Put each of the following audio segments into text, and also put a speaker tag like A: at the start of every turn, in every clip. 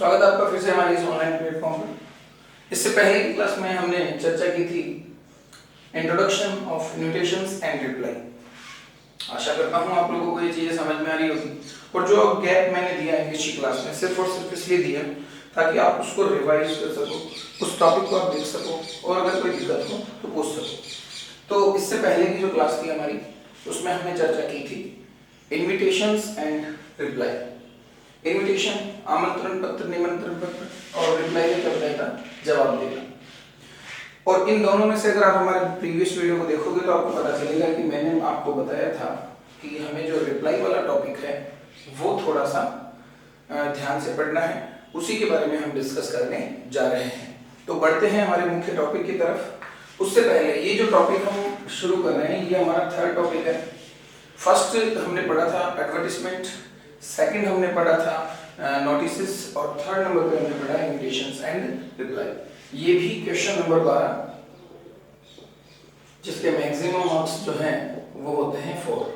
A: स्वागत है आपका फिर से हमारे इस ऑनलाइन प्लेटफॉर्म पर। इससे पहले की क्लास में हमने चर्चा की थी introduction of invitations and reply. आशा करता हूँ आप लोगों को ये चीज़ें समझ में आ रही होगी। और जो गैप मैंने दिया है पिछली क्लास में सिर्फ और सिर्फ इसलिए दिया ताकि आप उसको रिवाइज कर सको, उस टॉपिक को आप देख सको और अगर कोई दिक्कत हो तो पूछ सको। तो इससे पहले की जो क्लास थी हमारी उसमें हमने चर्चा की थी इन्विटेशंस एंड रिप्लाई। इन्विटेशन आमंत्रण पत्र, निमंत्रण पत्र, और रिप्लाई क्या बताया था, जवाब देना। और इन दोनों में से अगर आप हमारे प्रीवियस वीडियो को देखोगे तो आपको पता चलेगा कि मैंने आपको बताया था कि हमें जो रिप्लाई वाला टॉपिक है वो थोड़ा सा ध्यान से पढ़ना है, उसी के बारे में हम डिस्कस करने जा रहे हैं। तो बढ़ते हैं हमारे मुख्य टॉपिक की तरफ। उससे पहले ये जो टॉपिक हम शुरू कर रहे हैं ये हमारा थर्ड टॉपिक है। फर्स्ट हमने पढ़ा था एडवर्टिजमेंट, सेकंड हमने पढ़ा था नोटिसेस और थर्ड नंबर पे हमने पढ़ा इन्विटेशंस एंड रिप्लाई। ये भी क्वेश्चन नंबर 12 जिसके मैक्सिमम मार्क्स जो हैं वो होते हैं 4।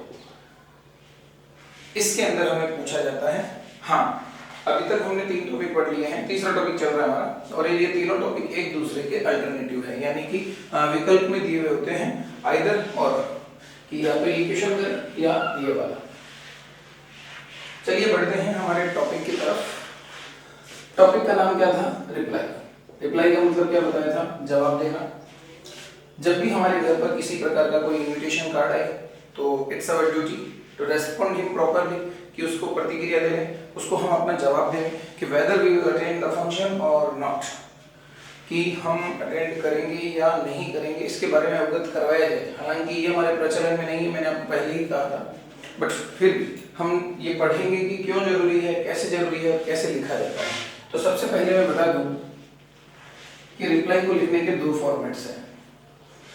A: इसके अंदर हमें पूछा जाता है, हाँ अभी तक हमने 3 टॉपिक पढ़ लिए हैं, तीसरा टॉपिक चल रहा है हमारा, और ये तीनों टॉपिक एक दूसरे के अल्टरनेटिव है, यानी कि विकल्प में दिए हुए होते हैं आइदर और, कि या तो ये क्वेश्चन कर या ये वाला। चलिए बढ़ते हैं हमारे टॉपिक की तरफ। टॉपिक का नाम क्या था, रिप्लाई। रिप्लाई का मतलब क्या बताया था, जवाब देना। जब भी हमारे घर पर किसी प्रकार का कोई इनविटेशन कार्ड आए तो it's our duty to respond him properly, कि उसको प्रतिक्रिया दें, उसको हम अपना जवाब दें कि whether we will attend the function और नॉट, कि हम अटेंड करेंगे या नहीं करेंगे इसके बारे में अवगत करवाया जाए। हालांकि ये हमारे प्रचलन में नहीं है, मैंने आपको पहले ही कहा था, बट फिर भी हम ये पढ़ेंगे कि क्यों जरूरी है, कैसे जरूरी है और कैसे लिखा जाता है। तो सबसे पहले मैं बता दूं कि रिप्लाई को लिखने के 2 फॉर्मेट्स हैं।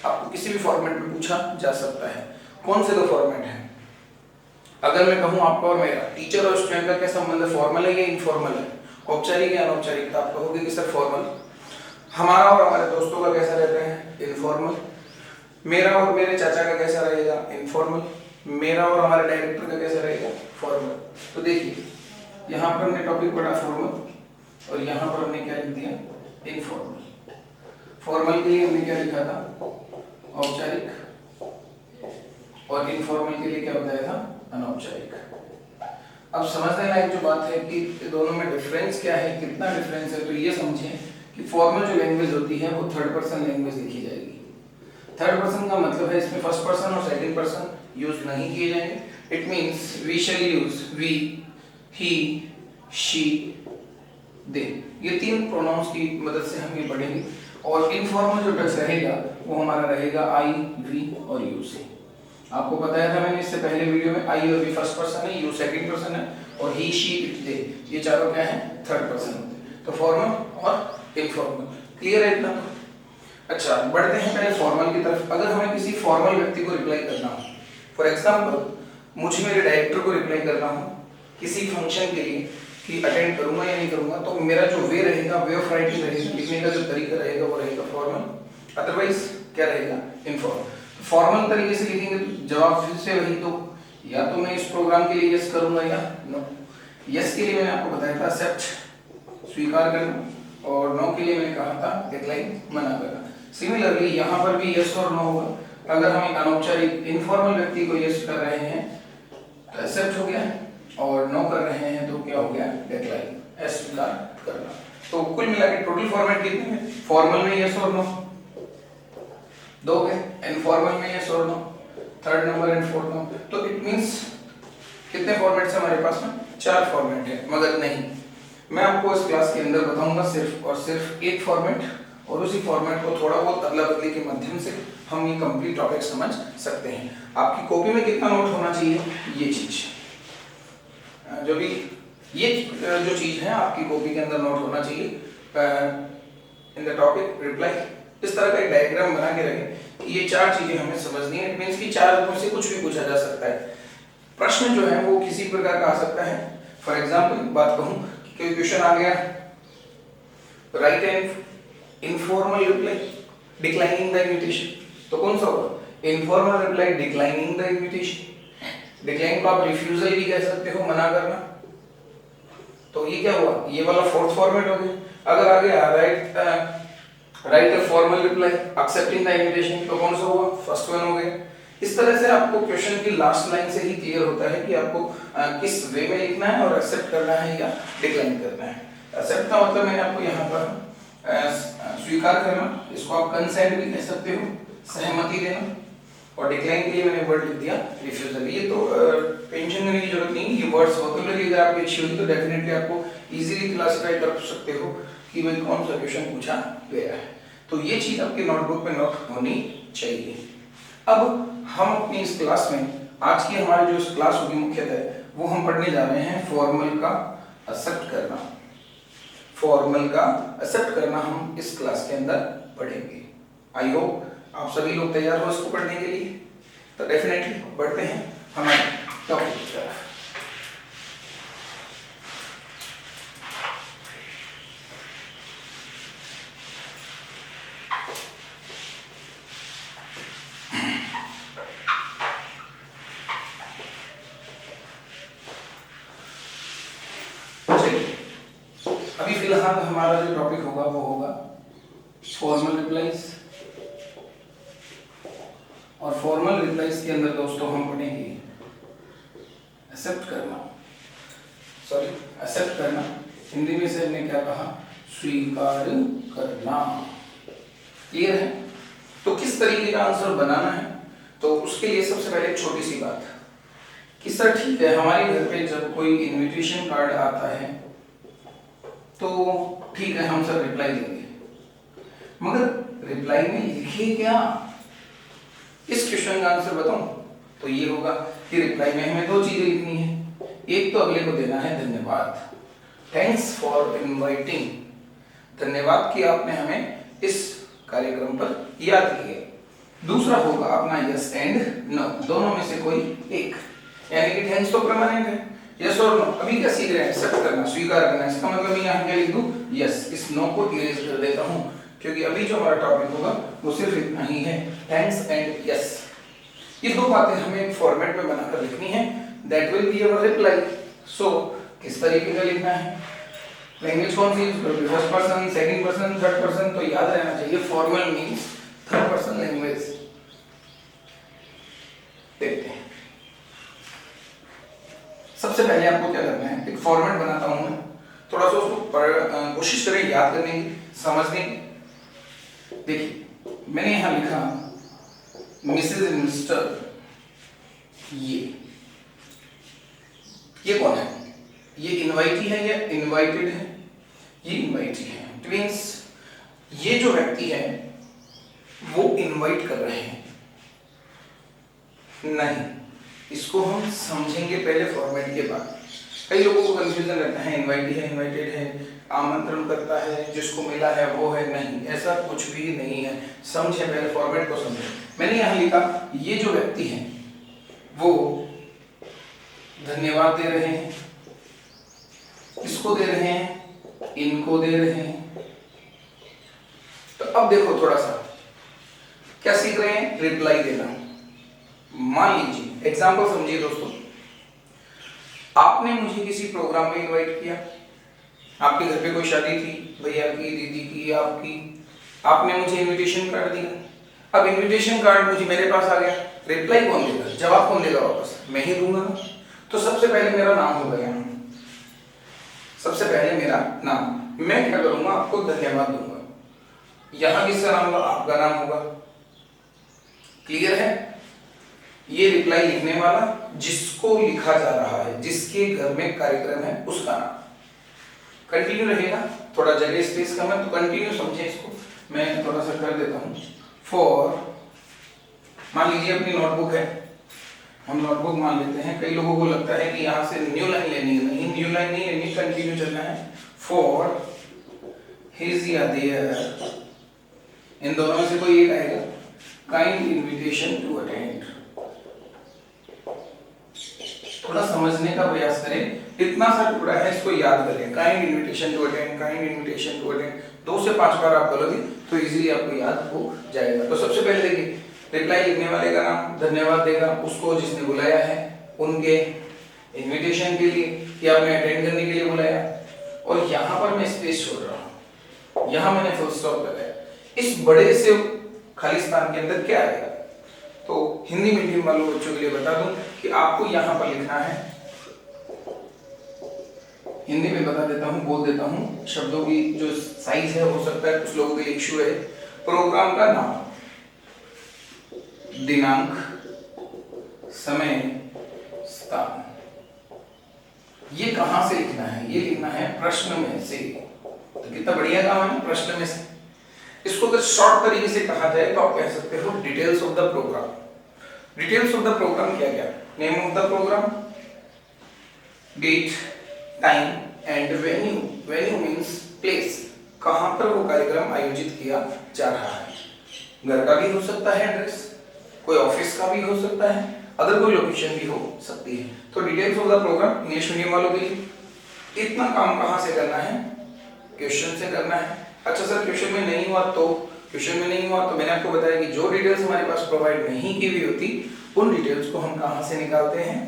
A: आपको किसी भी फॉर्मेट में पूछा जा सकता है। कौन से 2 फॉर्मेट हैं? अगर मैं कहूं आपका और मेरा, टीचर और स्टूडेंट का क्या संबंध है, फॉर्मल है या इनफॉर्मल है, औपचारिक या अनौपचारिक, तो आप कहोगे कि सर फॉर्मल। हमारा और हमारे दोस्तों का कैसा रहता है, इनफॉर्मल। मेरा और मेरे चाचा का कैसा रहेगा, इनफॉर्मल। मेरा और हमारे डायरेक्टर का कैसा रहेगा, फॉर्मल। तो देखिए यहाँ पर हमने टॉपिक पढ़ा फॉर्मल और यहाँ पर हमने क्या लिख दिया, इनफॉर्मल। फॉर्मल के लिए हमने क्या लिखा था, औपचारिक, और इनफॉर्मल के लिए क्या बताया था, अनौपचारिक। अब समझने लायक जो बात है कि दोनों में डिफरेंस क्या है, कितना डिफरेंस है, तो ये समझें कि फॉर्मल जो लैंग्वेज होती है वो थर्ड पर्सन लैंग्वेज लिखी जाएगी। थर्ड पर्सन का मतलब है इसमें फर्स्ट पर्सन और सेकंड पर्सन यूज नहीं किए जाएंगे। It means we shall use we, he, she, they, ये 3 प्रोनाउंस की मदद से हम ये पढ़ेंगे। और इनफॉर्मल जो टेक्स्ट रहेगा वो हमारा रहेगा आई, वी और यू से। आपको बताया था मैंने इससे पहले वीडियो में, आई और वी फर्स्ट पर्सन है, यू सेकंड पर्सन है, और ही, शी, इट, दे ये चारों क्या है, थर्ड पर्सन होते हैं। तो फॉर्मल और इनफॉर्मल, क्लियर है इतना? अच्छा बढ़ते हैं पहले फॉर्मल की तरफ। अगर हमें किसी फॉर्मल व्यक्ति को रिप्लाई करना हो, फॉर एग्जाम्पल मुझे मेरे डायरेक्टर को रिप्लाई करना हो किसी फंक्शन के लिए कि अटेंड करूंगा या नहीं करूंगा, तो मेरा जो वे रहेगा, वे ऑफ राइटिंग रहेगा, लिखने का जो तरीका रहेगा वो रहेगा फॉर्मल। अदरवाइज क्या रहेगा, इनफॉर्मल। फॉर्मल तरीके से लिखेंगे तो जवाब फिर से वही, तो या तो मैं इस प्रोग्राम के लिए यस करूंगा या नो। यस के लिए मैंने आपको बताया था एक्सेप्ट, स्वीकार करना, और नो के लिए मैंने कहा था डिक्लाइन, मना करना। सिमिलरली यहाँ पर भी यस और नो होगा। अगर हम एक अनौपचारिक इनफॉर्मल व्यक्ति को यस कर रहे हैं तो एक्सेप्ट हो गया, और नो कर रहे हैं तो क्या हो गया, डिक्लाइन, अस्वीकार करना। तो कुल मिला के टोटल फॉर्मेट कितने हैं, फॉर्मल में यस और नो 2 है, इनफॉर्मल में यस और no, third number and fourth number. तो इट मींस कितने फॉर्मेट्स है हमारे पास में, 4 फॉर्मेट है। मगर नहीं, मैं आपको इस क्लास के अंदर बताऊंगा सिर्फ और सिर्फ एक फॉर्मेट, और उसी फॉर्मेट को थोड़ा बहुत अदला बदली के माध्यम से हम ये कंप्लीट टॉपिक समझ सकते हैं। आपकी कॉपी में कितना नोट होना चाहिए, ये चीज जो भी, ये जो चीज है आपकी कॉपी के अंदर नोट होना चाहिए। इन द टॉपिक रिप्लाई इस तरह का एक डायग्राम बना के रखें कि ये 4 चीजें हमें समझनी है। इट मींस कि 4 में से कुछ भी पूछा जा सकता है। प्रश्न जो है वो किसी प्रकार का आ सकता है। फॉर एग्जांपल बात कहूं कि कोई क्वेश्चन आ गया, right and informal reply declining the invitation, तो कौन सा होगा, informal reply declining the invitation. Decline को आप रिफ्यूजल भी कह सकते हो, मना करना, तो ये क्या हुआ, ये वाला फोर्थ फॉर्मेट हो गया। अगर आ गया right a formal reply accepting the invitation, तो कौन सा हुआ, फर्स्ट वन हो गया। इस तरह से आपको क्वेश्चन की लास्ट लाइन से ही क्लियर होता है कि आपको किस वे में लिखना है और एक्सेप्ट करना है या डिक्लाइन करना है। एक्सेप्ट का मतलब मैंने आपको यहाँ पर स्वीकार करना, इसको आप कंसेंट भी कह सकते हो, सहमति देना, और डिक्लाइन के लिए मैंने वर्ड लिख दिया रिफ्यूजल। ये तो टेंशन करने की जरूरत नहीं, ये वर्ड्स वोकैबुलरी अगर आपको अच्छी होगी तो डेफिनेटली आपको इजीली क्लासिफाई कर सकते हो कि भाई कौन सा क्वेश्चन पूछा गया है। तो ये चीज आपके नोटबुक में नोट होनी चाहिए। अब हम अपनी इस क्लास में, आज की हमारी जो इस क्लास होगी मुख्यतः, वो हम पढ़ने जा रहे हैं फॉर्मल का एक्सेप्ट करना। फॉर्मल का एक्सेप्ट करना हम इस क्लास के अंदर पढ़ेंगे। आई होप आप सभी लोग तैयार हो इसको पढ़ने के लिए। तो डेफिनेटली बढ़ते हैं हमारे टॉपिक की तरफ। अभी फिलहाल हमारा जो टॉपिक होगा वो होगा फॉर्मल रिप्लाईज, और फॉर्मल रिप्लाईज के अंदर दोस्तों हम पढ़ेंगे एक्सेप्ट करना। सॉरी, एक्सेप्ट करना हिंदी में से हमने क्या कहा, स्वीकार करना। क्लियर है? तो किस तरीके का आंसर बनाना है, तो उसके लिए सबसे पहले एक छोटी सी बात कि सर ठीक है, हमारे घर पे जब कोई इनविटेशन कार्ड आता है तो ठीक है हम सब रिप्लाई देंगे, मगर रिप्लाई में लिखे क्या, इस क्वेश्चन का आंसर बताऊं तो ये होगा कि रिप्लाई में हमें दो चीजें लिखनी है। एक तो अगले को देना है धन्यवाद, थैंक्स फॉर इनवाइटिंग, धन्यवाद कि आपने हमें इस कार्यक्रम पर याद किया। दूसरा होगा अपना यस एंड नो, दोनों में से कोई एक, यानी कि थैंक्स तो परमानेंट है, यस और नो। अभी क्या सीख रहे हैं, एक्सेप्ट करना, स्वीकार करना। इसका मतलब मैं यहाँ क्या लिख दूं, यस, इस नो को इरेज कर देता हूँ, क्योंकि अभी जो हमारा टॉपिक होगा वो सिर्फ इतना ही है, थैंक्स एंड यस। ये दो बातें हमें एक फॉर्मेट में बनाकर लिखनी है, that will be our reply. So किस तरीके का लिखना है, लैंग्वेज कौन सी यूज करोगे, first person, second person, third person, तो याद रहना चाहिए formal means third person language. देखते हैं, सबसे पहले आपको क्या करना है, एक फॉर्मेट बनाता हूं मैं, थोड़ा सा उसको कोशिश करें याद करने की, समझने की। देखिए मैंने यहां लिखा मिसेज मिस्टर, ये कौन है, ये इनवाइटी है या इनवाइटेड है, ये इनवाइटी है। इट मींस ये जो व्यक्ति है वो इनवाइट कर रहे हैं, नहीं, इसको हम समझेंगे पहले फॉर्मेट के बाद। कई लोगों को कंफ्यूजन रहता है, इनवाइटी है, इनवाइटेड है, आमंत्रण करता है, जिसको मिला है वो है, नहीं, ऐसा कुछ भी नहीं है। समझे पहले फॉर्मेट को, समझे। मैंने यहाँ लिखा ये जो व्यक्ति है वो धन्यवाद दे रहे हैं, किसको दे रहे हैं, इनको दे रहे हैं। तो अब देखो थोड़ा सा क्या सीख रहे हैं, रिप्लाई देना। मान लीजिए एग्जाम्पल समझिए दोस्तों, आपने मुझे किसी प्रोग्राम में इनवाइट किया, आपके घर पे कोई शादी थी, भैया की, दीदी की, आपकी, आपने मुझे इनविटेशन कार्ड दिया। अब इनविटेशन कार्ड मुझे मेरे पास आ गया, रिप्लाई कौन देगा, जवाब कौन देगा वापस, मैं ही दूंगा। तो सबसे पहले मेरा नाम होगा यहाँ, सबसे पहले मेरा नाम, मैं क्या करूंगा, आपको धन्यवाद दूंगा। यहाँ किसका नाम होगा, आपका नाम होगा। क्लियर है? ये रिप्लाई लिखने वाला, जिसको लिखा जा रहा है, जिसके घर में कार्यक्रम है, उसका नाम। कंटिन्यू रहेगा, थोड़ा जगह स्पेस कम है तो कंटिन्यू समझे इसको। मैं थोड़ा सा कर देता हूँ। फॉर, मान लीजिए अपनी नोटबुक है, हम नोटबुक मान लेते हैं। कई लोगों को लगता है कि यहाँ से न्यू लाइन लेनी है, नहीं, न्यू लाइन नहीं लेनी, कंटिन्यू चलना है। फॉर हिज या देयर, इन दोनों में से कोई एक आएगा, काइंड इन्विटेशन टू अटेंड। थोड़ा समझने का प्रयास करें, इतना सा टुकड़ा है, इसको याद करें। Kind invitation to attend, kind invitation to attend, 2 से 5 बार आप बोलोगे तो इजीली आपको याद हो जाएगा। तो सबसे पहले देखिए, रिप्लाई लिखने वाले का नाम, धन्यवाद देगा उसको जिसने बुलाया है, उनके इन्विटेशन के लिए कि आपने अटेंड करने के लिए बुलाया, और यहाँ पर मैं स्पेस छोड़ रहा हूँ, यहाँ मैंने फुल स्टॉप लगाया। इस बड़े से खाली स्थान के अंदर क्या आएगा? तो हिंदी मीडियम वालों बच्चों के लिए बता दूं कि आपको यहाँ पर लिखना है, हिंदी में बता देता हूँ, बोल देता हूँ, शब्दों की जो साइज है हो सकता है कुछ लोगों के लिए इश्यू है। प्रोग्राम का नाम, दिनांक, समय, स्थान, ये कहां से लिखना है? ये लिखना है प्रश्न में से। तो कितना बढ़िया काम है, प्रश्न में से। इसको अगर शॉर्ट तरीके से कहा जाए तो आप कह सकते हो details of the programme. Details of the programme क्या क्या? Name of the programme, date, time and venue. Venue means place, कहां पर वो कार्यक्रम आयोजित किया जा रहा है। घर का भी हो सकता है एड्रेस, कोई ऑफिस का भी हो सकता है, अदर कोई लोकेशन भी हो सकती है। तो details of the programme English medium वालों के लिए इतना काम कहां से करना है? क्वेश्चन से करना है। अच्छा सर क्वेश्चन में नहीं हुआ तो? क्वेश्चन में नहीं हुआ तो मैंने आपको बताया कि जो डिटेल्स हमारे पास प्रोवाइड नहीं की हुई होती उन डिटेल्स को हम कहां से निकालते हैं?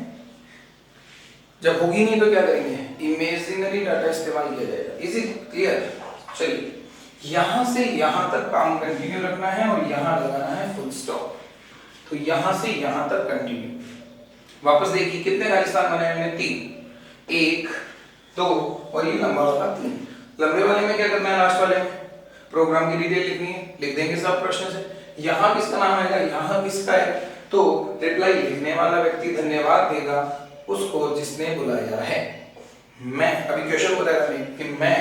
A: जब होगी नहीं तो क्या करेंगे? इमेजिनरी डाटा इस्तेमाल किया जाएगा। Is it clear? चलिए यहां से यहां तक काम कंटिन्यू रखना है और यहां लगाना है फुल स्टॉप। तो यहां से यहां तक कंटिन्यू। वापस देखिए कितने राजस्थान बनाए हमने? 3, 1, 2 और ये लंबा वाला 3। लंबे वाले में क्या करना है? लास्ट वाले में प्रोग्राम की डिटेल लिखनी है, लिख देंगे सब प्रश्न से। यहाँ किसका नाम आएगा, यहाँ किसका है? तो रिप्लाई लिखने वाला व्यक्ति धन्यवाद देगा उसको जिसने बुलाया है। मैं अभी क्वेश्चन बताया था कि मैं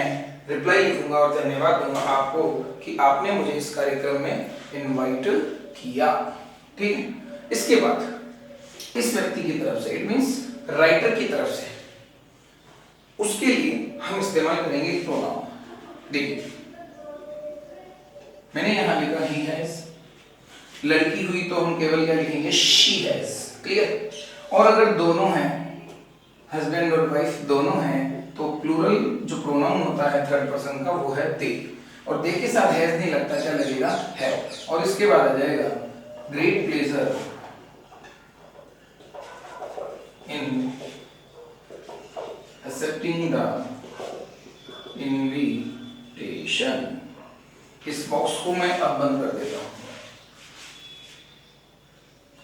A: रिप्लाई लिखूंगा और धन्यवाद दूंगा आपको कि आपने मुझे इस कार्यक्रम में इनवाइट किया। ठीक है, इसके बाद इस व्यक्ति की तरफ से, इट मींस राइटर की तरफ से, उसके लिए हम इस्तेमाल करेंगे प्रोनाउन। देखिए मैंने यहां लिखा ही हैज, लड़की हुई तो हम केवल क्या लिखेंगे? She has. क्लियर? और अगर दोनों हैं, हस्बैंड और वाइफ दोनों हैं, तो प्लूरल जो प्रोनाउन होता है थर्ड पर्सन का वो है दे। और दे के साथ हैज नहीं लगता, क्या लगेगा? है। और इसके बाद आ जाएगा great pleasure in accepting the invitation। इस बॉक्स को मैं अब बंद कर देता हूं।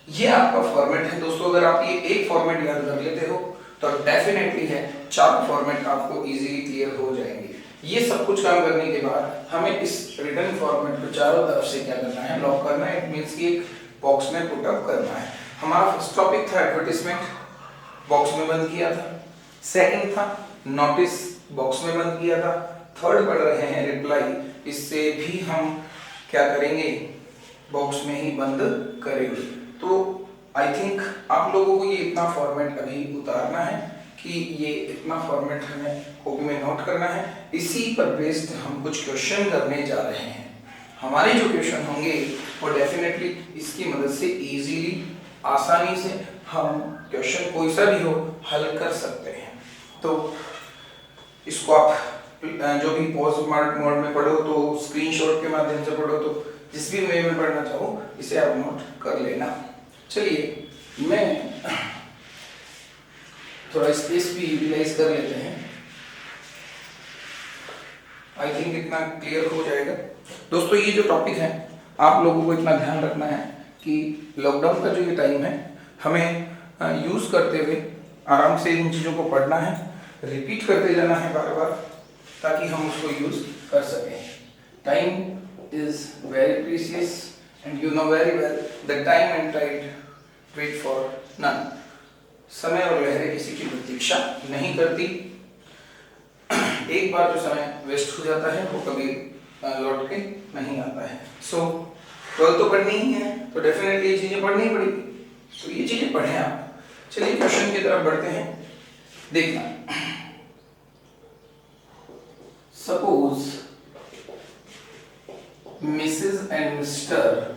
A: ये आपका फॉर्मेट है दोस्तों। अगर आप ये एक फॉर्मेट याद कर लेते हो तो डेफिनेटली है 4 फॉर्मेट आपको इजीली क्लियर हो जाएंगे। ये सब कुछ काम करने के बाद हमें इस रिटर्न फॉर्मेट को चारों तरफ से क्या करना है? लॉक करना है। इट मींस कि एक बॉक्स में पुट अप करना है। हमारा फर्स्ट टॉपिक था एडवर्टाइजमेंट, बॉक्स में बंद किया था। सेकंड था नोटिस, बॉक्स में बंद किया था। थर्ड पढ़ रहे हैं रिप्लाई, इससे भी हम क्या करेंगे? बॉक्स में ही बंद करेंगे। तो आई थिंक आप लोगों को ये इतना फॉर्मेट अभी उतारना है कि ये इतना फॉर्मेट हमें कॉपी में नोट करना है। इसी पर बेस्ड हम कुछ क्वेश्चन करने जा रहे हैं। हमारे जो क्वेश्चन होंगे वो डेफिनेटली इसकी मदद से इजीली, आसानी से हम क्वेश्चन कोई सा भी हो हल कर सकते हैं। तो इसको आप जो भी पॉज मोड में पढ़ो तो स्क्रीनशॉट के माध्यम से पढ़ो, तो जिस भी वे में पढ़ना चाहो इसे आप नोट कर लेना। चलिए मैं थोड़ा स्पेस भी यूटिलाइज कर लेते हैं। आई थिंक इतना क्लियर हो जाएगा। दोस्तों ये जो टॉपिक है आप लोगों को इतना ध्यान रखना है कि लॉकडाउन का जो ये टाइम है हमें यूज करते हुए आराम से इन चीज़ों को पढ़ना है, रिपीट करते जाना है बार बार, ताकि हम उसको यूज कर सकें। Time is very precious and you know very well the time and tide wait for none. समय और लहरें किसी की प्रतीक्षा नहीं करती। एक बार जो समय वेस्ट हो जाता है वो कभी लौट के नहीं आता है। सो 12 तो पढ़नी ही है, तो डेफिनेटली ये चीजें पढ़नी पड़ेगी। तो ये चीजें पढ़ें आप। चलिए क्वेश्चन की तरफ बढ़ते हैं। देखना, suppose Mrs and Mr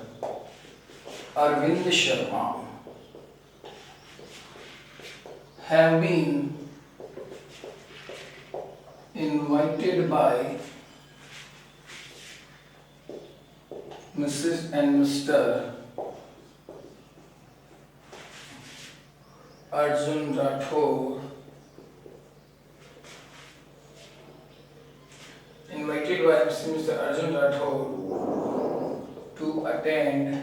A: Arvind Sharma have been invited by Mrs. and Mr. Arjun Rathore Arjun Rathore to attend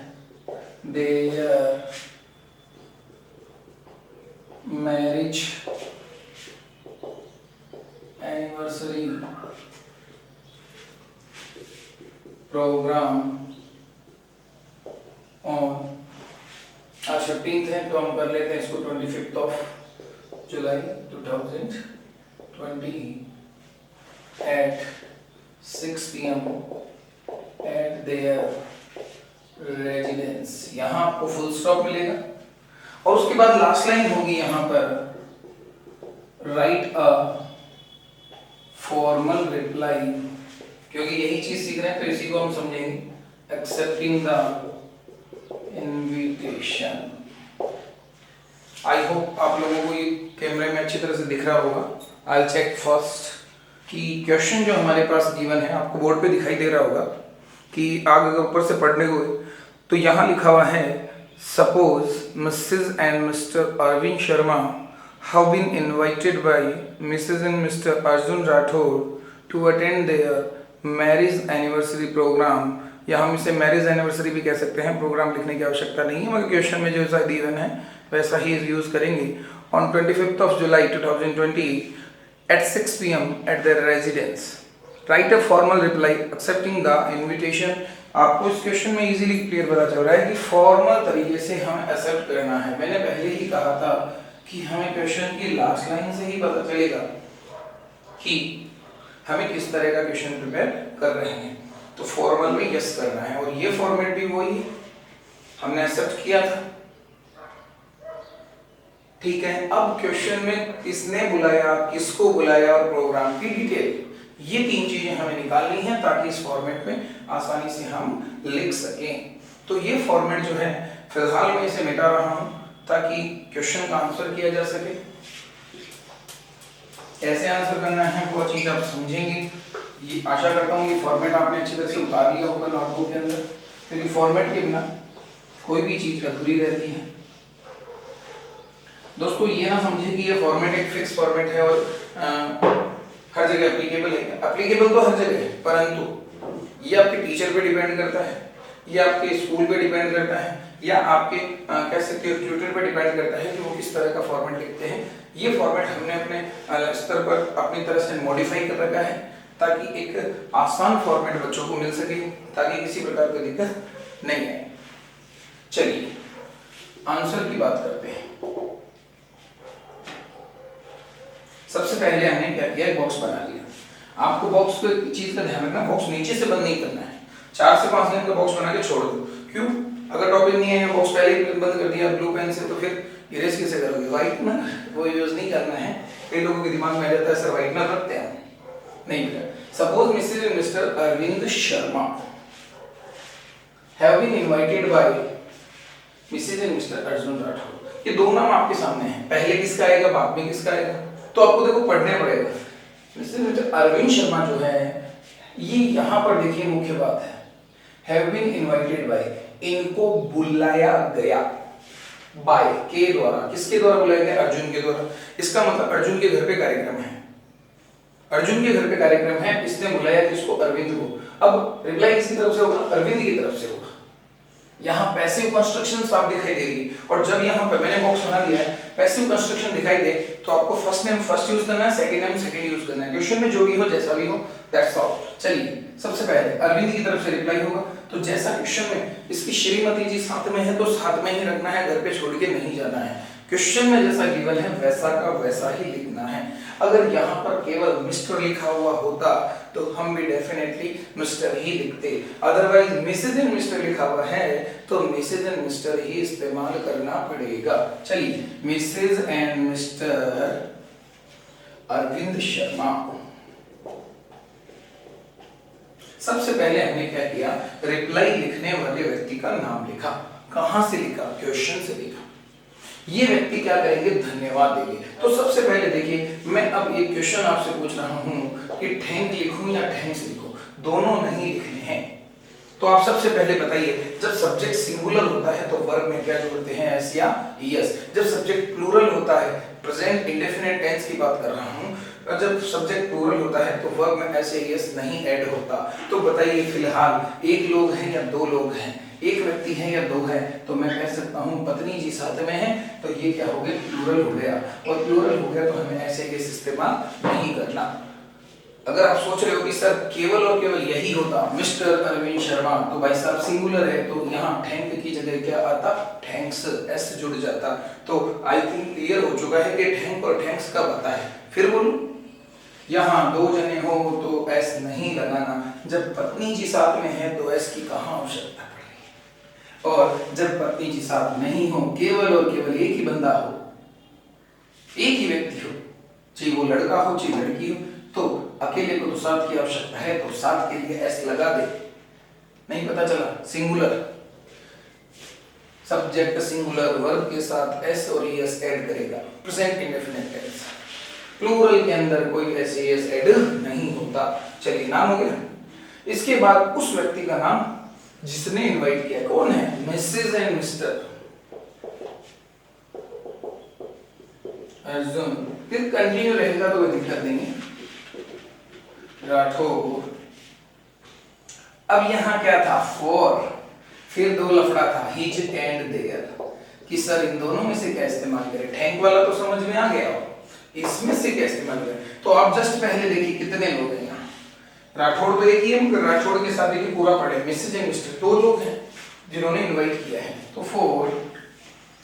A: their marriage anniversary program on, आज 15th है तो हम कर लेते हैं इसको 25th of July 2020 at 6 PM at their residence। यहाँ आपको फुल स्टॉप मिलेगा और उसके बाद लास्ट लाइन होगी यहाँ पर राइट अ फॉर्मल रिप्लाई, क्योंकि यही चीज सीख रहे हैं तो इसी को हम समझेंगे। Accepting the invitation. I hope आप लोगों को ये कैमरे में अच्छी तरह से दिख रहा होगा। आई चेक फर्स्ट कि क्वेश्चन जो हमारे पास गिवन है आपको बोर्ड पे दिखाई दे रहा होगा कि आगे ऊपर से पढ़ने को तो यहाँ लिखा हुआ है suppose Mrs and Mr Arvind Sharma have been invited by Mrs and Mr Arjun Rathore to attend their marriage anniversary programme. या हम इसे मैरिज एनिवर्सरी भी कह सकते हैं, प्रोग्राम लिखने की आवश्यकता नहीं है, मगर क्वेश्चन में जो सा गिवन है वैसा ही यूज करेंगे। On 25th of July 2020 at 6 PM at their residence write a formal reply accepting the invitation। आपको इस क्वेश्चन में इजीली क्लियर पता चल रहा है कि फॉर्मल तरीके से हमें एक्सेप्ट करना है। मैंने पहले ही कहा था कि हमें क्वेश्चन की लास्ट लाइन से ही पता चलेगा कि हमें किस तरह का क्वेश्चन प्रिपेयर कर रहे हैं। तो फॉर्मल में यस करना है और ये फॉर्मेट भी वही हमने एक्सेप्ट किया था, ठीक है। अब क्वेश्चन में किसने बुलाया, किसको बुलाया और प्रोग्राम की डिटेल, ये तीन चीजें हमें निकालनी है ताकि इस फॉर्मेट में आसानी से हम लिख सकें। तो ये फॉर्मेट जो है फिलहाल मैं इसे मिटा रहा हूं ताकि क्वेश्चन का आंसर किया जा सके। कैसे आंसर करना है वो चीज आप समझेंगे। ये आशा करता हूँ ये फॉर्मेट आपने अच्छी तरह से उतार लिया होगा नोटबुक के अंदर, क्योंकि फॉर्मेट के बिना कोई भी चीज अधूरी रहती है। दोस्तों ये ना समझे कि ये फॉर्मेट एक फिक्स फॉर्मेट है और हर जगह एप्लीकेबल है। एप्लीकेबल तो हर जगह है, परंतु ये आपके टीचर पे डिपेंड करता है, ये आपके स्कूल पे डिपेंड करता है, या आपके कह सकते हो ट्यूटर पे डिपेंड करता है कि वो किस तरह का फॉर्मेट लिखते हैं। ये फॉर्मेट हमने अपने स्तर पर अपनी तरह से मॉडिफाई कर रखा है ताकि एक आसान फॉर्मेट बच्चों को मिल सके, ताकि किसी प्रकार की दिक्कत नहीं आए। चलिए आंसर की बात करते हैं। सबसे पहले हमने क्या किया, एक बॉक्स बना लिया। आपको बॉक्स को एक चीज का ध्यान रखना, बॉक्स नीचे से बंद नहीं करना है। 4 से 5 लाइन का बॉक्स बना के छोड़ दो। क्यों? अगर टॉपिक नहीं है, बॉक्स पहले ही बंद कर दिया ब्लू पेन से, तो फिर इरेज कैसे करोगे? व्हाइटनर वो यूज नहीं करना है। कई लोगों के दिमाग में आ जाता है सर व्हाइटनर रखते हैं, नहीं बेटा। Suppose Mrs and Mr Arvind Sharma have been invited by Mrs and Mr Arjun Rathore. ये दो नाम आपके सामने हैं, पहले किसका आएगा बाद में किसका आएगा, तो आपको देखो पढ़ने पड़ेगा। मिसेस मिस्टर अरविंद शर्मा जो है ये यहाँ पर देखिए मुख्य बात है, हैव बीन इनवाइटेड बाय, इनको बुलाया गया, बाय के द्वारा। किसके द्वारा बुलाया गया? अर्जुन के द्वारा। इसका मतलब अर्जुन के घर पे कार्यक्रम है, अर्जुन के घर पे कार्यक्रम है, इसने बुलाया किसको? अरविंद को। अब रिप्लाई किसकी तरफ से होगा? अरविंद की तरफ से होगा। यहाँ पैसिव कंस्ट्रक्शन साफ दिखाई देगी, और जब यहाँ पे मैंने बॉक्स बना दिया है पैसिव कंस्ट्रक्शन दिखाई दे तो आपको फर्स्ट नेम फर्स्ट यूज करना है, सेकंड नेम सेकंड यूज करना है। क्वेश्चन में जो भी हो जैसा भी हो दैट्स ऑल। चलिए सबसे पहले अरविंद की तरफ से रिप्लाई होगा, तो जैसा क्वेश्चन में इसकी श्रीमती जी साथ में है तो साथ में ही रखना है, घर पे छोड़ के नहीं जाना है। क्वेश्चन में जैसा गिवन है वैसा का वैसा ही लिखना है। अगर यहाँ पर केवल मिस्टर लिखा हुआ होता तो हम भी डेफिनेटली मिस्टर ही लिखते, अदरवाइज मिसेज एंड मिस्टर लिखा हुआ है तो मिसेज एंड मिस्टर ही इस्तेमाल करना पड़ेगा। चलिए Mrs and Mr Arvind Sharma. सबसे पहले हमने क्या किया, रिप्लाई लिखने वाले व्यक्ति का नाम लिखा। कहां से लिखा? क्वेश्चन से लिखा। ये व्यक्ति क्या करेंगे? धन्यवाद देंगे। तो सबसे पहले देखिए मैं अब एक क्वेश्चन आपसे पूछ रहा हूं कि थैंक लिखूं या थैंक्स लिखूं, दोनों नहीं लिखने हैं। तो आप सबसे पहले बताइए, जब सब्जेक्ट सिंगुलर होता है तो वर्ब में क्या जोड़ते हैं? एस या यस। जब सब्जेक्ट प्लूरल होता है प्रेजेंट इंडेफिनिट टेंस की बात कर रहा हूँ। और जब सब्जेक्ट प्लूरल होता है तो वर्ब में ऐसे एस नहीं ऐड होता। तो बताइए फिलहाल एक लोग हैं या दो लोग हैं, एक व्यक्ति है या दो है, तो मैं कह सकता हूँ पत्नी जी साथ में है, तो ये क्या हो गया, प्लूरल हो गया। और प्लूरल हो गया तो हमें ऐसे एस इस्तेमाल नहीं करना। अगर आप सोच रहे हो कि सर केवल और केवल यही होता मिस्टर अरविंद शर्मा, तो भाई साहब सिंगुलर है तो यहाँ थैंक की जगह क्या आता, थैंक्स, एस जुड़ जाता। तो आई थिंक क्लियर हो चुका है कि थैंक और थैंक्स कब आता है। फिर बोलूं, यहाँ दो जने हो तो एस नहीं लगाना, जब पत्नी जी साथ में है तो एस की कहाँ आवश्यकता पड़ेगी। और जब पत्नी जी साथ नहीं हो, केवल और केवल एक ही बंदा हो, एक ही व्यक्ति हो, चाहे वो लड़का हो चाहे लड़की हो, तो अकेले को तो साथ की आवश्यकता है, तो साथ के लिए एस लगा दे। नहीं पता चला, सिंगुलर सब्जेक्ट सिंगुलर वर्ब के साथ एस और एस ऐड करेगा, प्रेजेंट इंडेफिनिट टेंस। प्लूरल के अंदर कोई ऐसे एस ऐड नहीं होता। चलिए नाम हो गया। इसके बाद उस व्यक्ति का नाम जिसने इनवाइट किया, कौन है, मिसेस एंड मिस्टर। अर्जुन, फिर कंटिन्यू रहेगा तो कोई दिक्कत नहीं है, राठौर। अब यहाँ क्या था, फॉर, फिर दो लफड़ा था, हिज एंड देयर, कि सर इन दोनों में से क्या इस्तेमाल करें। थैंक वाला तो समझ में आ गया, इसमें से क्या इस्तेमाल करें। तो आप जस्ट पहले देखिए कितने लोग हैं यहाँ, राठौड़ तो एक ही है, मगर राठौड़ के साथ देखिए पूरा पड़े, मिसेज एंड मिस्टर, दो लोग हैं जिन्होंने इनवाइट किया है। तो फॉर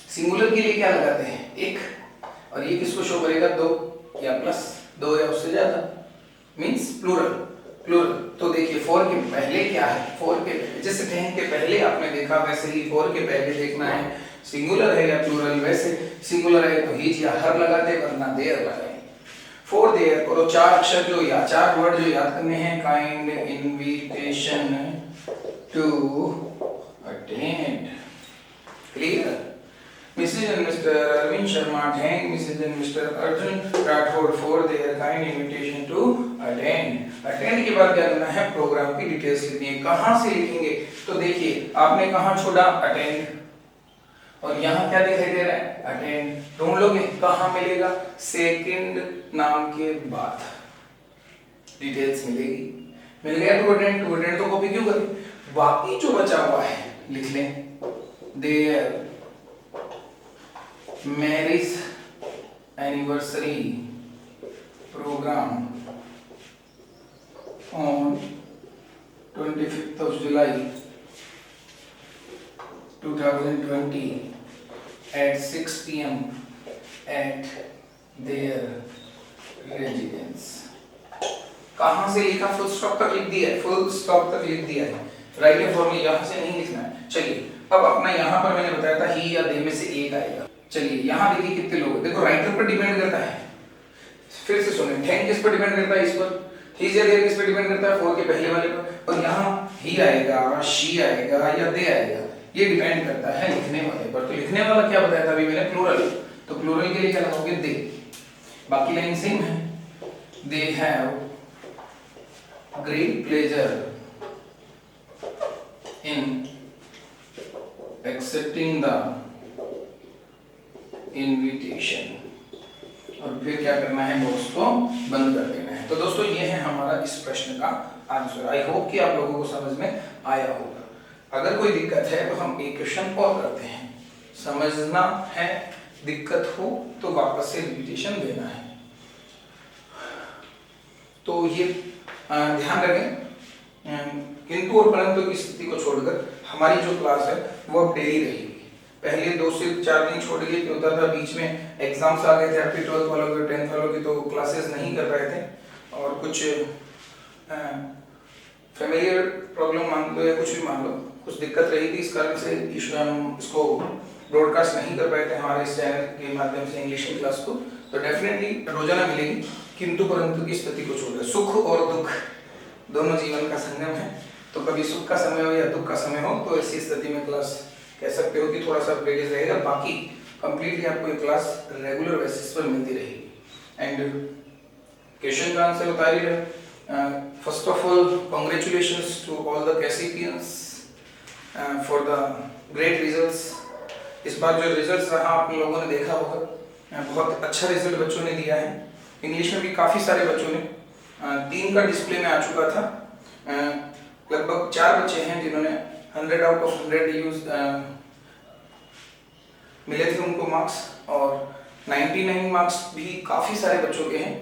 A: सिंगुलर के लिए क्या लगाते हैं, एक, और ये किसको शो करेगा, दो या प्लस, दो या उससे ज्यादा, मींस प्लूरल। प्लूरल तो देखिए फॉर के पहले क्या है, फॉर के पहले, जैसे थैंक के पहले आपने देखा वैसे ही फॉर के पहले देखना है सिंगुलर है या प्लूरल। वैसे सिंगुलर है तो हिज या हर लगाते, वरना देयर लगाए। फॉर देयर और चार अक्षर जो या चार वर्ड जो याद करने हैं, kind, invitation, to attend. Clear. Mrs. and Mr. Arvind Sharma thank Mrs. and Mr. Arjun Rathod for their kind invitation to attend. Attend के बाद क्या करना है, प्रोग्राम की डिटेल्स लिखनी है। कहाँ से लिखेंगे, तो देखिए आपने कहाँ छोड़ा, अटेंड, और यहाँ क्या दिखाई दे रहा है, अटेंड। ढूंढ लोगे कहाँ मिलेगा, सेकंड नाम के बाद डिटेल्स मिलेगी। मिल गया टू अटेंड, टू अटेंड तो कॉपी क्यों करें, बाकी जो बचा हुआ है लिख लें। Their marriage anniversary programme on 25th of July 2020 at 6 PM at their residence। कहाँ से लिखा, फुल स्टॉप तक लिख दिया है, फुल स्टॉप तक लिख दिया है, राइट है फॉर्मूला यहाँ से नहीं लिखना है। चलिए अब अपना यहाँ पर मैंने बताया था ही या दे में से एक आएगा। चलिए यहाँ देखिए कितने लोग, देखो राइटर पर डिपेंड करता है, फिर से सुने, थैंक किस पर डिपेंड करता है, इस पर, ही या देयर किस पर डिपेंड करता है, फोर के पहले वाले पर, और यहाँ ही आएगा, शी आएगा या दे आएगा, ये डिपेंड करता है लिखने वाले पर। तो लिखने वाला क्या बताया था अभी मैंने, प्लूरल, तो प्लूरल के लिए क्या लगाओगे, दे। बाकी लाइन सेम है, they have great pleasure in accepting the invitation, और फिर क्या करना है, बॉक्स को बंद कर देना है। तो दोस्तों ये है हमारा इस प्रश्न का आंसर। आई होप कि आप लोगों को समझ में आया होगा। अगर कोई दिक्कत है तो हम एक क्वेश्चन और करते हैं, समझना है, दिक्कत हो तो वापस से रिपीटेशन देना है। तो ये ध्यान रखें, किंतु और परंतु की स्थिति को छोड़कर हमारी जो क्लास है वो अब डेली रहेगी। पहले 2 से 4 दिन छोड़ के होता था, बीच में एग्जाम्स आ गए थे, आपके 12th वालों के 10th वालों की, तो क्लासेस नहीं कर रहे थे, और कुछ फैमिलियर प्रॉब्लम मान लो या कुछ भी मान लो, कुछ दिक्कत रही थी, इस कारण से हम इसको ब्रॉडकास्ट नहीं कर पाए थे हमारे इस चैनल के माध्यम से इंग्लिश की क्लास को। तो डेफिनेटली रोजाना मिलेगी, किंतु परंतु की स्थिति को छोड़कर। सुख और दुख दोनों जीवन का संगम है, तो कभी सुख का समय हो या दुख का समय हो, तो ऐसी स्थिति में क्लास कह सकते हो कि थोड़ा सा ब्रेकेज रहेगा, बाकी कंप्लीटली आपको ये क्लास रेगुलर बेसिस पर मिलती रहेगी। एंड क्वेश्चन का आंसर बता रही है। First of all congratulations to all the Cassiopeians for the great results. इस बार जो रिजल्ट्स रहा आप लोगों ने देखा होगा, बहुत अच्छा रिजल्ट बच्चों ने दिया है। इंग्लिश में भी काफ़ी सारे बच्चों ने 3 का डिस्प्ले में आ चुका था। लगभग 4 बच्चे हैं जिन्होंने 100 आउट ऑफ 100 यूज मिले थे उनको मार्क्स, और 99 मार्क्स भी काफ़ी सारे बच्चों के हैं,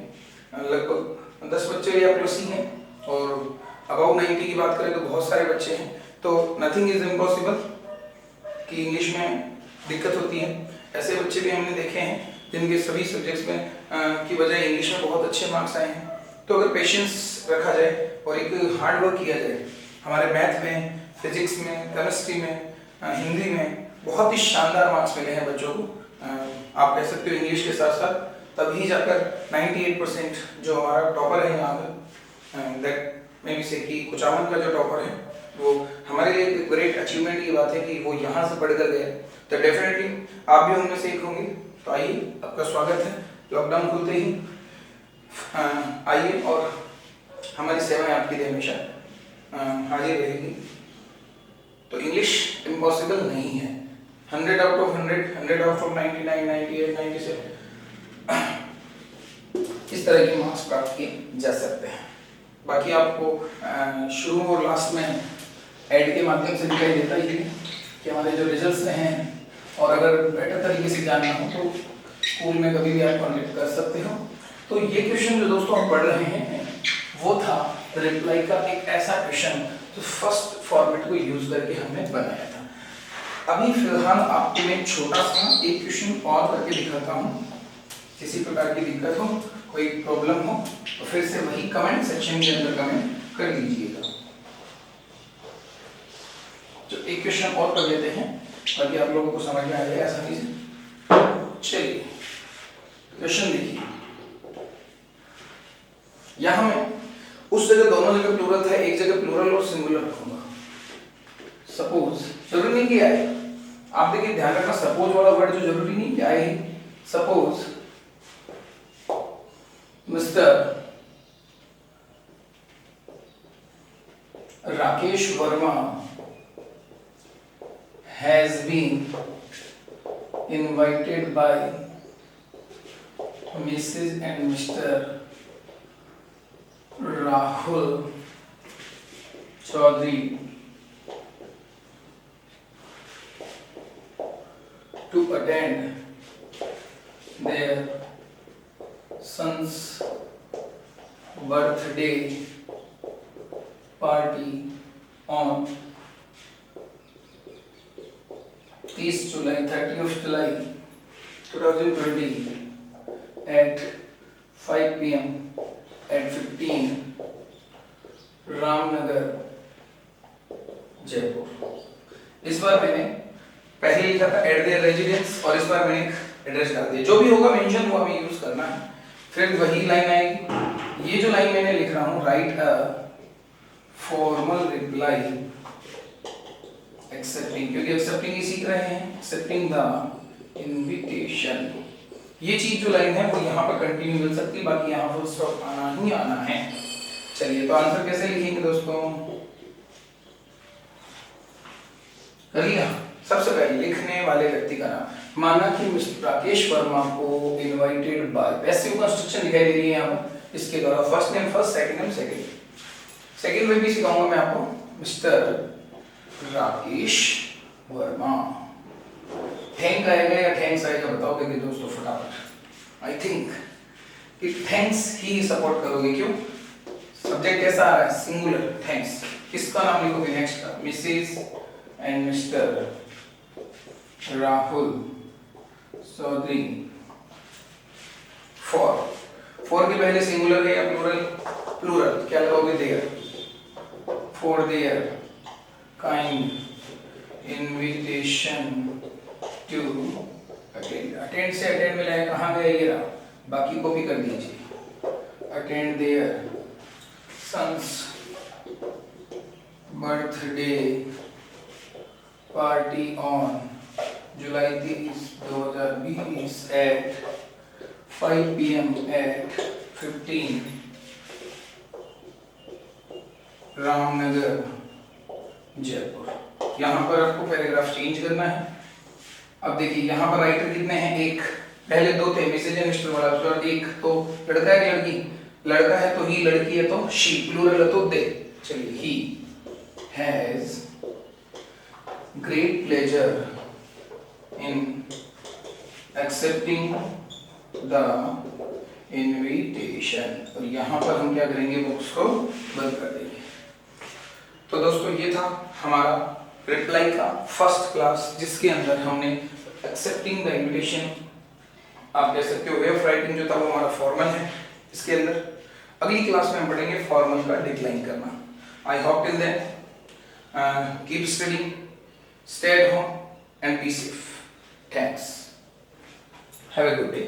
A: लगभग 10 बच्चे या प्लस ही हैं। और अबाउ 90 की बात करें तो बहुत सारे बच्चे हैं। तो नथिंग इज इम्पॉसिबल कि इंग्लिश में दिक्कत होती है। ऐसे बच्चे भी हमने देखे हैं जिनके सभी सब्जेक्ट्स में की बजाय इंग्लिश में बहुत अच्छे मार्क्स आए हैं। तो अगर पेशेंस रखा जाए और एक हार्ड वर्क किया जाए, हमारे मैथ में, फिजिक्स में, केमिस्ट्री में, हिंदी में बहुत ही शानदार मार्क्स मिले हैं बच्चों को। आप कह सकते हो इंग्लिश के साथ साथ तभी जाकर 98% जो हमारा टॉपर है यहाँ पर, दैट में भी से कि कुचामन का जो टॉपर है वो हमारे लिए ग्रेट अचीवमेंट की बात है कि वो यहाँ से पढ़कर गए। तो डेफिनेटली आप भी उनमें से एक होंगे। तो आइए, आपका स्वागत है। लॉकडाउन खुलते ही आइए और हमारी सेवाएं आपके लिए हमेशा हाजिर रहेगी। तो इंग्लिश इम्पॉसिबल नहीं है। 100 आउट ऑफ 100, 100 आउट ऑफ 99, 98, 97 इस तरह के मार्क्स प्राप्त किए जा सकते हैं। बाकी आपको शुरू और लास्ट में ऐड के माध्यम से दिखाई देता ही है कि हमारे जो रिजल्ट्स रहे हैं, और अगर बेटर तरीके से जानना हो तो स्कूल में कभी भी आप कॉन्टेक्ट कर सकते हो। तो ये क्वेश्चन जो दोस्तों हम पढ़ रहे हैं वो था रिप्लाई का एक ऐसा क्वेश्चन जो फर्स्ट फॉर्मेट को यूज करके हमने बनाया था। अभी फिलहाल आपको मैं छोटा सा एक क्वेश्चन और करके दिखाता हूँ। किसी प्रकार की दिक्कत हो, कोई प्रॉब्लम हो तो फिर से वही कमेंट सेक्शन के अंदर कमेंट कर दीजिएगा। तो एक क्वेश्चन और कर लेते हैं ताकि आप लोगों को समझ में आ जाए आसानी से। चलिए क्वेश्चन देखिए। यहां मैं उस जगह दोनों जगह प्लूरल था, एक जगह प्लूरल और सिंगुलर रखूंगा। सपोज जरूरी नहीं कि आए, आप देखिए ध्यान रखना, सपोज वाला वर्ड जो जरूरी नहीं कि आए। Suppose mister Rakesh Verma has been invited by Mrs. and Mr. Rahul Chaudhary to attend their son's birthday party on 30 July 2020 at 5 PM at 15 Ramnagar Jaipur. इस बार मैंने पहले लिखा था एट देयर रेजिडेंस और इस बार मैंने एड्रेस डाल दिया। जो भी होगा मेंशन वो हमें यूज करना है। फिर वही लाइन आएगी। ये जो लाइन मैंने लिख रहा हूँ, right a formal reply accepting, क्योंकि एक्सेप्टिंग ही सीख रहे हैं, एक्सेप्टिंग द इनविटेशन। ये चीज जो लाइन है वो यहाँ पर कंटिन्यू मिल सकती है, बाकी यहाँ फुल स्टॉप आना ही आना है। चलिए तो आंसर कैसे लिखेंगे दोस्तों, कर लिया। सबसे पहले लिखने वाले व्यक्ति का नाम, माना कि मिस्टर राकेश वर्मा को इनवाइटेड बाय, पैसिव कंस्ट्रक्शन दिखाई दे रही है यहाँ पर, इसके द्वारा first name first, second name second. Second में भी सिखाऊंगा मैं आपको, मिस्टर राकेश वर्मा। थैंक आएगा या थैंक्स आएगा बताओ कि दोस्तों फटाफट। आई थिंक कि थैंक्स ही सपोर्ट करोगे। क्यों? सब्जेक्ट कैसा आ रहा है, सिंगुलर, थैंक्स। किसका नाम लिखोगे नेक्स्ट का, Mrs and Mr Rahul Chaudhary for के पहले सिंगुलर है या प्लूरल, प्लूरल क्या लगाओगे, their, for their kind invitation to attend. Attend से अटेंड मिला है, कहाँ गया ये रहा, बाकी को भी कर दीजिए। Attend their son's birthday party on July 30, 2020 at 5 PM at 15 Ramnagar Jaipur. यहाँ पर आपको पैराग्राफ चेंज करना है। अब देखिए यहाँ पर राइटर कितने हैं, एक, पहले दो थे मिसेज एंड मिस्टर वाला, उसके बाद एक तो लड़का है लड़की, लड़का है तो ही, लड़की है तो शी, प्लूरल है तो दे। चलिए, he has great pleasure in accepting the invitation, और यहाँ पर हम क्या करेंगे, बुक्स को बंद कर देंगे। तो दोस्तों ये था हमारा रिप्लाई का फर्स्ट क्लास, जिसके अंदर हमने एक्सेप्टिंग द इनविटेशन, आप कह सकते हो वे ऑफ राइटिंग जो था वो हमारा फॉर्मल है इसके अंदर। अगली क्लास में हम पढ़ेंगे फॉर्मल का डिक्लाइन करना। I hope till then keep studying, stay at home and be safe. Thanks, have a good day.